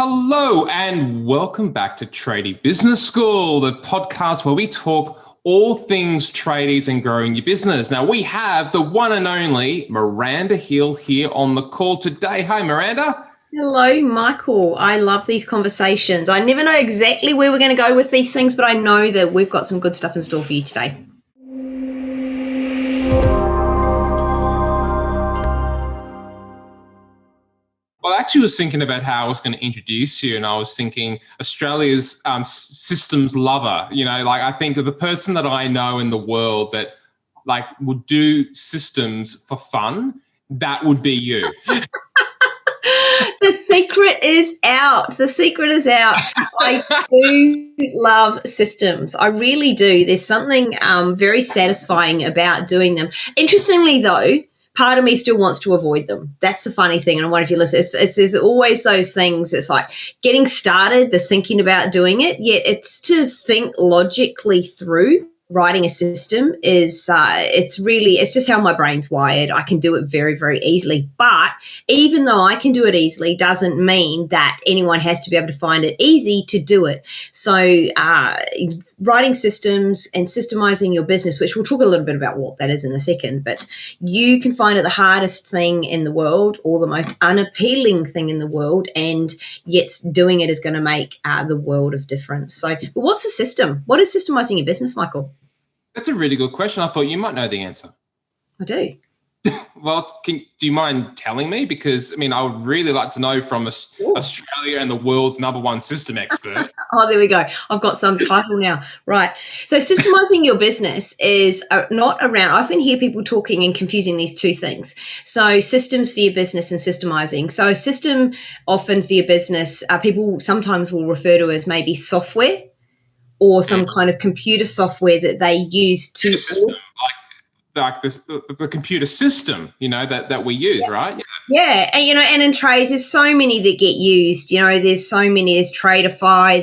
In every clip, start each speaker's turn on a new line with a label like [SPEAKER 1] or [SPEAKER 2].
[SPEAKER 1] Hello and welcome back to Tradie Business School, the podcast where we talk all things tradies and growing your business. Now we have the one and only Miranda Hill here on the call today. Hi, Miranda.
[SPEAKER 2] Hello, Michael. I love these conversations. I never know exactly where we're going to go with these things, but I know that we've got some good stuff in store for you today.
[SPEAKER 1] Well, I actually was thinking about how I was going to introduce you, and I was thinking Australia's systems lover. I think of the person that I know in the world that would do systems for fun. That would be you.
[SPEAKER 2] The secret is out. The secret is out. I do love systems. I really do. There's something very satisfying about doing them. Interestingly, though, part of me still wants to avoid them. That's the funny thing. And I wonder if you listen, there's always those things. It's like getting started, the thinking about doing it, yet it's to think logically through. Writing a system is it's just how my brain's wired. I can do it very, very easily. But even though I can do it easily, doesn't mean that anyone has to be able to find it easy to do it. So writing systems and systemising your business, which we'll talk a little bit about what that is in a second, but you can find it the hardest thing in the world or the most unappealing thing in the world, and yet doing it is going to make the world of difference. So but what's a system? What is systemising your business, Michael?
[SPEAKER 1] That's a really good question. I thought you might know the answer.
[SPEAKER 2] I do.
[SPEAKER 1] Well, do you mind telling me? Because, I would really like to know from Australia and the world's number one system expert.
[SPEAKER 2] Oh, there we go. I've got some title now. Right. So systemising your business is not around. I often hear people talking and confusing these two things. So systems for your business and systemising. So a system often for your business, people sometimes will refer to as maybe software or some kind of computer software that they use to
[SPEAKER 1] like this, the computer system, that we use, right?
[SPEAKER 2] Yeah, and and in trades, there's so many that get used. There's so many. There's Tradify.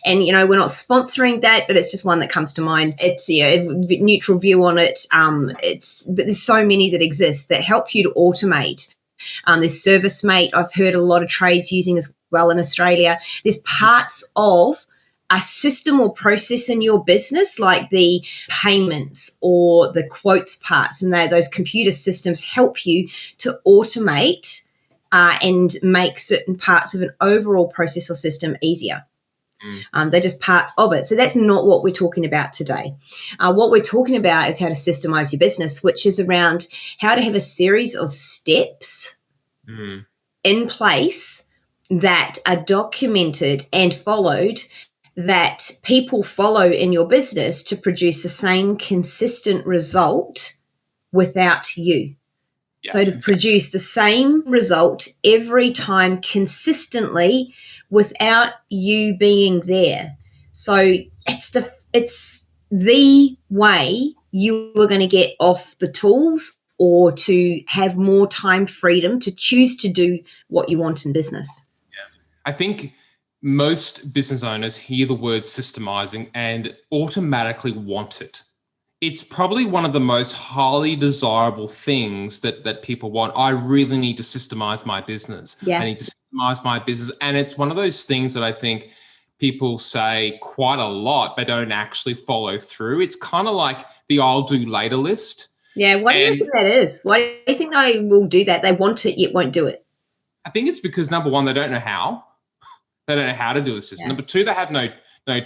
[SPEAKER 2] We're not sponsoring that, but it's just one that comes to mind. It's a neutral view on it. But there's so many that exist that help you to automate. There's ServiceMate. I've heard a lot of trades using as well in Australia. There's parts of a system or process in your business, like the payments or the quotes parts, and those computer systems help you to automate and make certain parts of an overall process or system easier. They're just parts of it. So that's not what we're talking about today. What we're talking about is how to systemize your business, which is around how to have a series of steps in place that are documented and followed, that people follow in your business to produce the same consistent result without you. Yeah. So to produce the same result every time consistently without you being there. So it's the way you are going to get off the tools or to have more time freedom to choose to do what you want in business.
[SPEAKER 1] Yeah. I think most business owners hear the word systemising and automatically want it. It's probably one of the most highly desirable things that people want. I really need to systemise my business.
[SPEAKER 2] Yeah.
[SPEAKER 1] I need to systemise my business. And it's one of those things that I think people say quite a lot, but don't actually follow through. It's kind of like the I'll do later list.
[SPEAKER 2] Yeah. Why do you think that is? Why do you think they will do that? They want it, yet won't do it.
[SPEAKER 1] I think it's because, number one, they don't know how. They don't know how to do a system. Yeah. Number two, they have no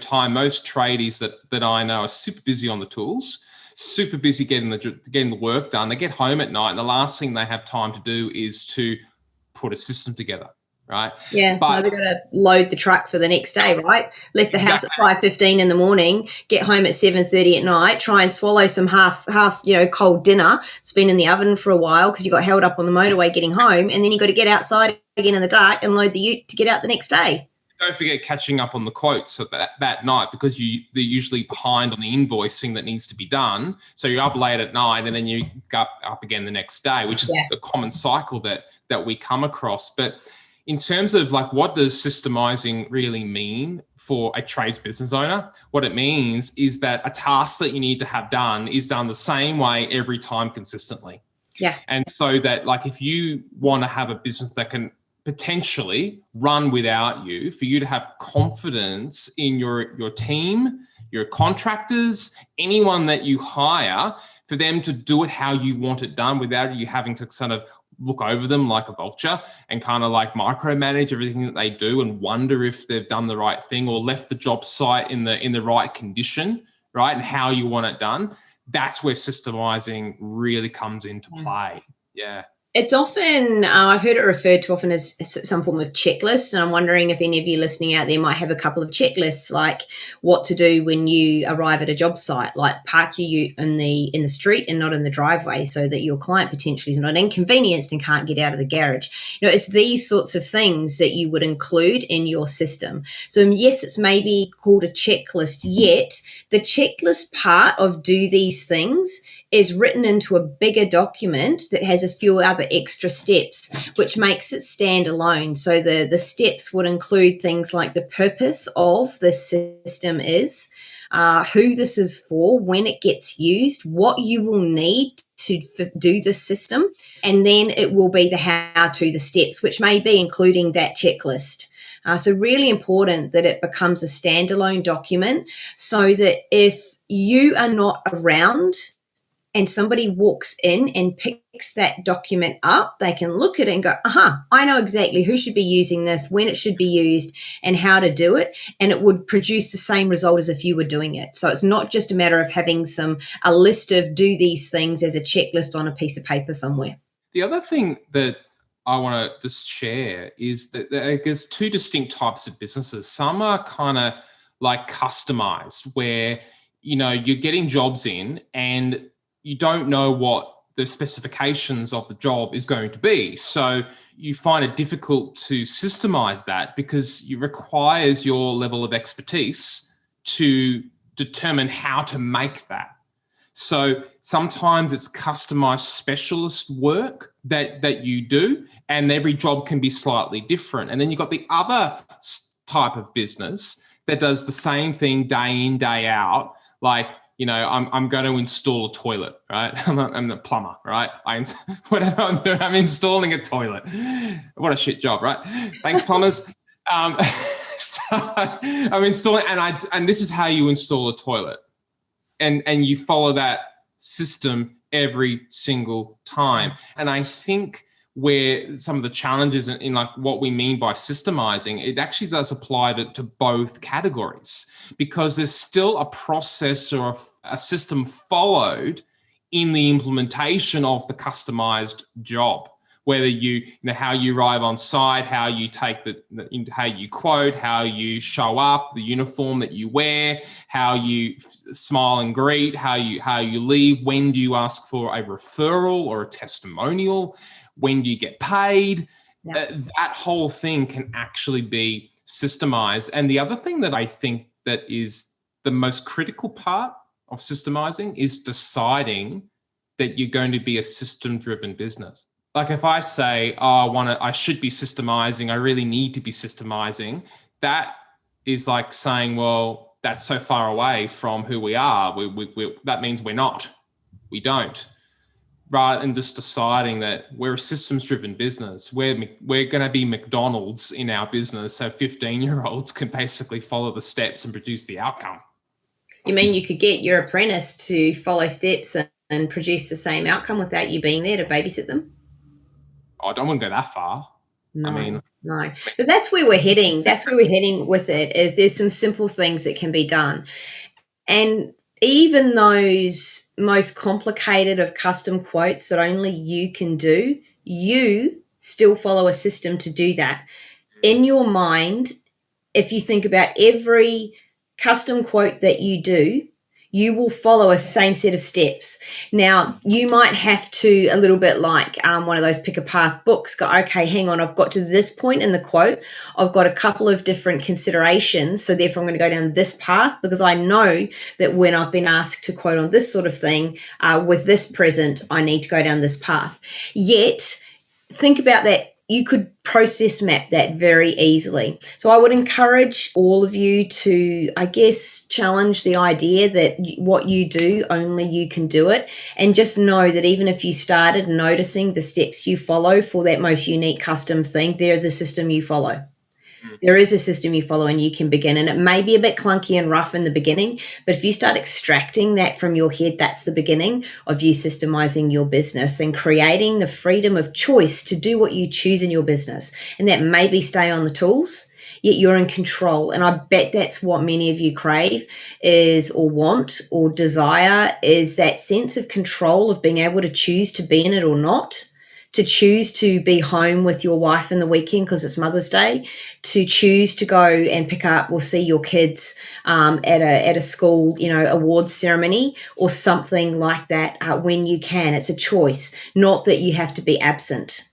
[SPEAKER 1] time. Most tradies that I know are super busy on the tools, super busy getting the work done. They get home at night, and the last thing they have time to do is to put a system together, right?
[SPEAKER 2] Yeah, they've got to load the truck for the next day, right? Left the house at 5:15 in the morning, get home at 7:30 at night, try and swallow some half cold dinner. It's been in the oven for a while because you got held up on the motorway getting home, and then you got to get outside again in the dark and load the ute to get out the next day.
[SPEAKER 1] Don't forget catching up on the quotes that night, because they're usually behind on the invoicing that needs to be done. So you're up late at night and then you go up again the next day, which is a common cycle that we come across. But in terms of what does systemising really mean for a trades business owner? What it means is that a task that you need to have done is done the same way every time consistently.
[SPEAKER 2] Yeah.
[SPEAKER 1] And so that if you want to have a business that can potentially run without you, for you to have confidence in your team, your contractors, anyone that you hire, for them to do it how you want it done without you having to sort of look over them like a vulture and kind of like micromanage everything that they do and wonder if they've done the right thing or left the job site in the right condition, right? And how you want it done. That's where systemizing really comes into play. Yeah.
[SPEAKER 2] It's often, I've heard it referred to often as some form of checklist, and I'm wondering if any of you listening out there might have a couple of checklists, like what to do when you arrive at a job site, like park you in the street and not in the driveway, so that your client potentially is not inconvenienced and can't get out of the garage. It's these sorts of things that you would include in your system. So yes, it's maybe called a checklist, yet the checklist part of do these things is written into a bigger document that has a few other extra steps, which makes it stand alone. So the steps would include things like the purpose of the system is, who this is for, when it gets used, what you will need to do the system, and then it will be the how-to, the steps, which may be including that checklist. So really important that it becomes a standalone document, so that if you are not around and somebody walks in and picks that document up, they can look at it and go, I know exactly who should be using this, when it should be used, and how to do it. And it would produce the same result as if you were doing it. So it's not just a matter of having a list of do these things as a checklist on a piece of paper somewhere.
[SPEAKER 1] The other thing that I want to just share is that there's two distinct types of businesses. Some are kind of like customized, where, you're getting jobs in and you don't know what the specifications of the job is going to be. So you find it difficult to systemize that because it requires your level of expertise to determine how to make that. So sometimes it's customized specialist work that you do, and every job can be slightly different. And then you've got the other type of business that does the same thing day in, day out, like, I'm going to install a toilet, right? I'm the plumber, right? Whatever I'm doing, installing a toilet. What a shit job, right? Thanks, plumbers. So I'm installing, and this is how you install a toilet, and you follow that system every single time. And I think where some of the challenges in like what we mean by systemizing, it actually does apply to both categories, because there's still a process or a system followed in the implementation of the customized job, whether how you arrive on site, how you take how you quote, how you show up, the uniform that you wear, how you smile and greet, how you leave, when do you ask for a referral or a testimonial, when do you get paid? Yeah. That whole thing can actually be systemized. And the other thing that I think that is the most critical part of systemizing is deciding that you're going to be a system-driven business. Like if I say, I should be systemizing, I really need to be systemizing, that is like saying, well, that's so far away from who we are. That means we're not. We don't. Rather than just deciding that we're a systems-driven business, we're going to be McDonald's in our business, so 15-year-olds can basically follow the steps and produce the outcome.
[SPEAKER 2] You mean you could get your apprentice to follow steps and produce the same outcome without you being there to babysit them?
[SPEAKER 1] I don't want to go that far.
[SPEAKER 2] No. But that's where we're heading. That's where we're heading with it, is there's some simple things that can be done. And even those most complicated of custom quotes that only you can do, you still follow a system to do that. In your mind, if you think about every custom quote that you do, you will follow a same set of steps. Now, you might have to, a little bit like one of those pick a path books, go, okay, hang on, I've got to this point in the quote. I've got a couple of different considerations. So therefore I'm going to go down this path, because I know that when I've been asked to quote on this sort of thing with this present, I need to go down this path. Yet think about that. you could process map that very easily. So I would encourage all of you to, I guess, challenge the idea that what you do, only you can do it. And just know that even if you started noticing the steps you follow for that most unique custom thing, there's a system you follow. There is a system you follow and you can begin. And it may be a bit clunky and rough in the beginning, but if you start extracting that from your head, that's the beginning of you systemizing your business and creating the freedom of choice to do what you choose in your business. And that maybe stay on the tools, yet you're in control. And I bet that's what many of you crave is, or want, or desire, is that sense of control of being able to choose to be in it or not. To choose to be home with your wife in the weekend because it's Mother's Day, to choose to go and pick up or see your kids at a school, awards ceremony or something like that when you can. It's a choice, not that you have to be absent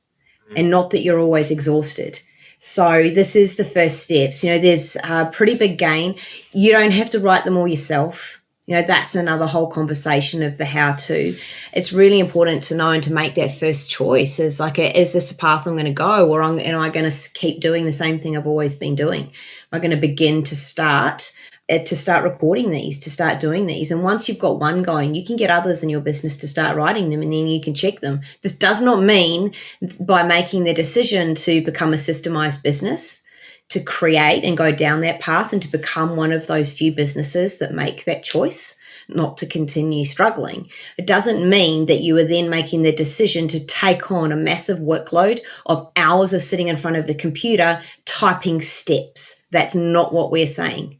[SPEAKER 2] and not that you're always exhausted. So this is the first steps. There's a pretty big gain. You don't have to write them all yourself. That's another whole conversation of the how-to. It's really important to know and to make that first choice is is this the path I'm going to go, or am I going to keep doing the same thing I've always been doing? Am I going to begin to start recording these, to start doing these? And once you've got one going, you can get others in your business to start writing them, and then you can check them. This does not mean by making the decision to become a systemized business, to create and go down that path and to become one of those few businesses that make that choice not to continue struggling. It doesn't mean that you are then making the decision to take on a massive workload of hours of sitting in front of the computer typing steps. That's not what we're saying.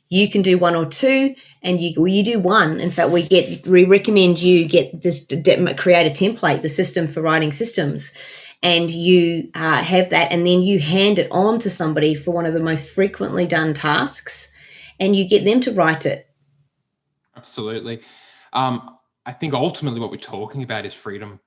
[SPEAKER 2] You can do one or two, and you do one. In fact, we recommend you create a template, the system for writing systems, and you have that, and then you hand it on to somebody for one of the most frequently done tasks, and you get them to write it.
[SPEAKER 1] Absolutely. I think ultimately what we're talking about is freedom.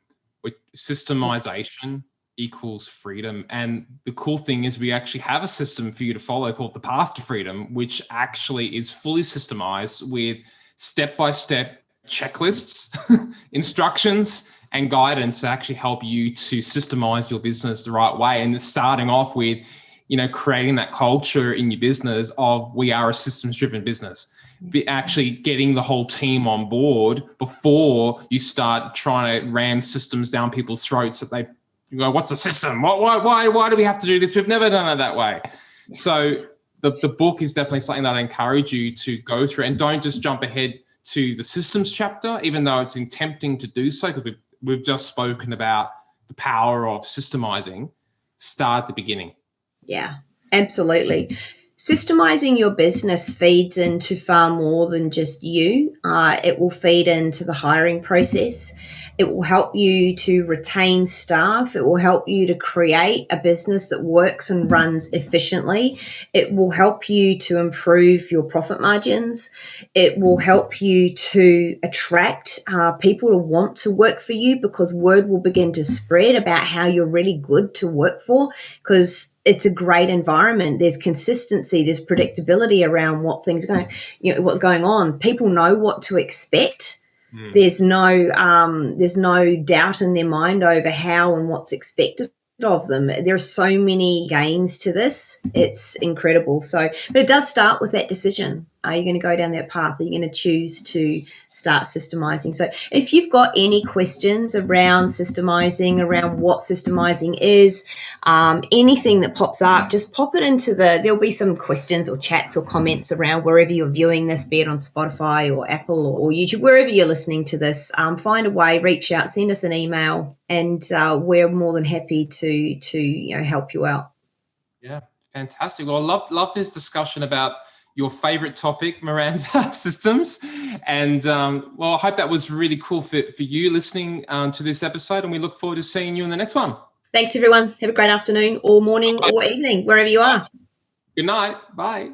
[SPEAKER 1] Systemization equals freedom. And the cool thing is we actually have a system for you to follow called the Path to Freedom, which actually is fully systemized with step-by-step checklists, instructions, and guidance to actually help you to systemize your business the right way. And starting off with, creating that culture in your business of we are a systems-driven business. Actually getting the whole team on board before you start trying to ram systems down people's throats that they go, what's a system? Why do we have to do this? We've never done it that way. So the book is definitely something that I encourage you to go through, and don't just jump ahead to the systems chapter, even though it's tempting to do so, because we've just spoken about the power of systemizing. Start at the beginning.
[SPEAKER 2] Yeah, absolutely. Systemizing your business feeds into far more than just you. It will feed into the hiring process. It will help you to retain staff. It will help you to create a business that works and runs efficiently. It will help you to improve your profit margins. It will help you to attract people to want to work for you, because word will begin to spread about how you're really good to work for, because it's a great environment. There's consistency, there's predictability around what's going on. People know what to expect. There's no doubt in their mind over how and what's expected of them. There are so many gains to this. It's incredible. So, but it does start with that decision. Are you going to go down that path? Are you going to choose to start systemizing? So if you've got any questions around systemizing, around what systemizing is, anything that pops up, just pop it into there'll be some questions or chats or comments around wherever you're viewing this, be it on Spotify or Apple or YouTube, wherever you're listening to this. Find a way, reach out, send us an email, and we're more than happy to help you out.
[SPEAKER 1] Yeah, fantastic. Well, I love this discussion about your favorite topic, Miranda, systems. And I hope that was really cool for you listening to this episode. And we look forward to seeing you in the next one.
[SPEAKER 2] Thanks, everyone. Have a great afternoon or morning or evening, wherever you are.
[SPEAKER 1] Good night. Bye.